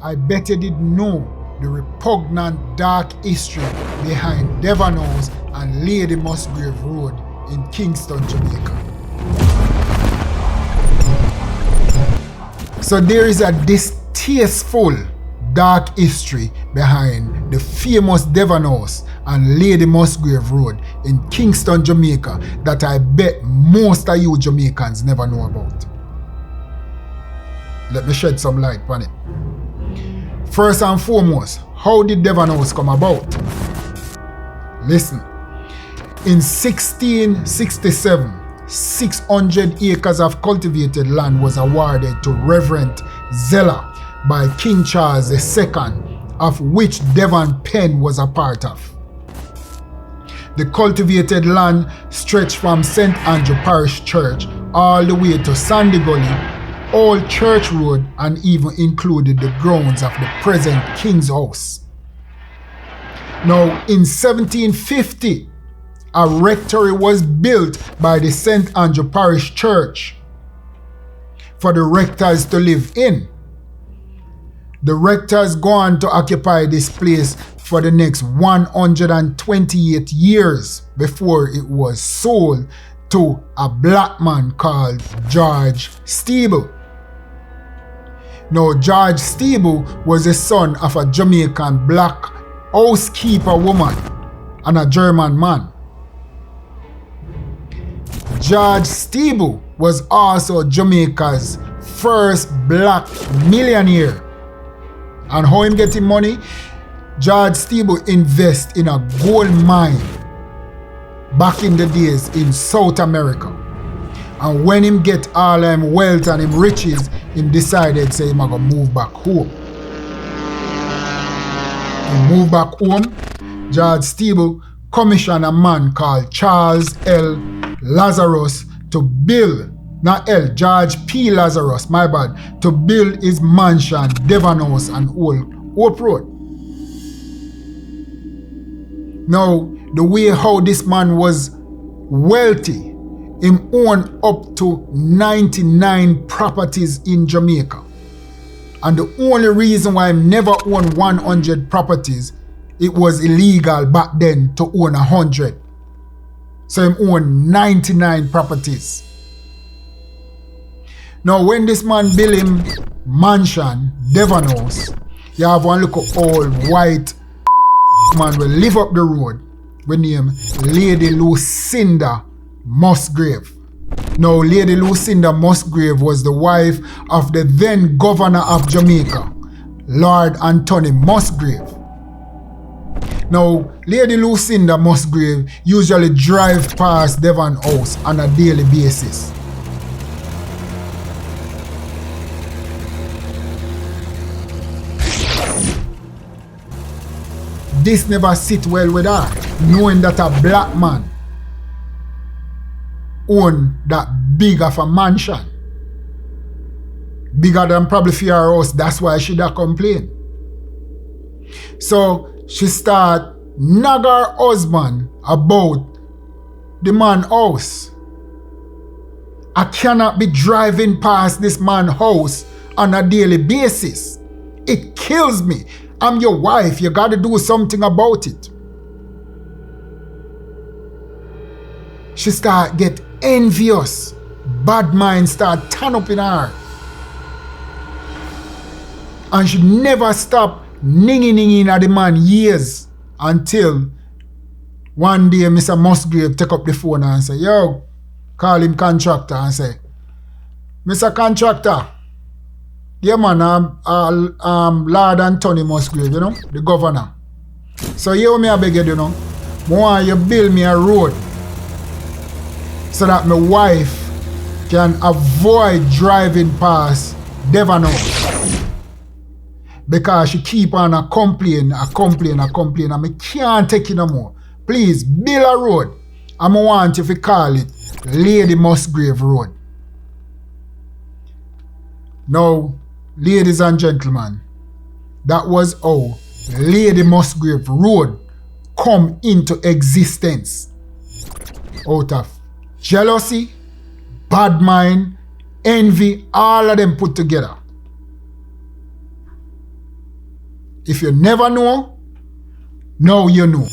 I bet you didn't know the repugnant dark history behind Devon House and Lady Musgrave Road in Kingston, Jamaica. So there is a distasteful dark history behind the famous Devon House and Lady Musgrave Road in Kingston, Jamaica that I bet most of you Jamaicans never know about. Let me shed some light on it. First and foremost, how did Devon House come about? Listen, in 1667, 600 acres of cultivated land was awarded to Reverend Zeller by King Charles II, of which Devon Penn was a part of. The cultivated land stretched from St. Andrew Parish Church all the way to Sandy Gully, Old Church Road, and even included the grounds of the present King's House. Now, in 1750, a rectory was built by the St. Andrew Parish Church for the rectors to live in. The rectors go on to occupy this place for the next 128 years before it was sold to a black man called George Stiebel. Now, George Stiebel was the son of a Jamaican black housekeeper woman and a German man. George Stiebel was also Jamaica's first black millionaire. And how him getting money? George Stiebel invest in a gold mine back in the days in South America. And when him get all him wealth and him riches, him decided say him gonna move back home. He moved back home. George Stiebel commissioned a man called Charles L. Lazarus to build, not L, George P. Lazarus, my bad, to build his mansion, Devon House and Old Hope Road. Now, the way how this man was wealthy, him owned up to 99 properties in Jamaica. And the only reason why him never owned 100 properties, it was illegal back then to own 100. So him owned 99 properties. Now when this man built him mansion, Devon House, you have one look at old white man will live up the road with name Lady Lucinda Musgrave. Now Lady Lucinda Musgrave was the wife of the then governor of Jamaica, Lord Anthony Musgrave. Now, Lady Lucinda Musgrave usually drive past Devon House on a daily basis. This never sit well with her, knowing that a black man owned that big of a mansion. Bigger than probably for her house, that's why she da complain. So, she start nag her husband about the man house. I cannot be driving past this man house on a daily basis. It kills me. I'm your wife. You got to do something about it. She start get envious. Bad mind start turn up in her. And she never stop ninging at the man years until one day Mr. Musgrave take up the phone and say, yo, call him contractor and say, Mr. Contractor, yeah man, Lord Anthony Musgrave, you know, the governor. So you me I beg you know, I want you build me a road so that my wife can avoid driving past Devon House. Because she keep on a complain, and I can't take it no more. Please, build a road. I want you to call it Lady Musgrave Road. Now, ladies and gentlemen, that was how Lady Musgrave Road come into existence. Out of jealousy, bad mind, envy, all of them put together. If you never know, now you know.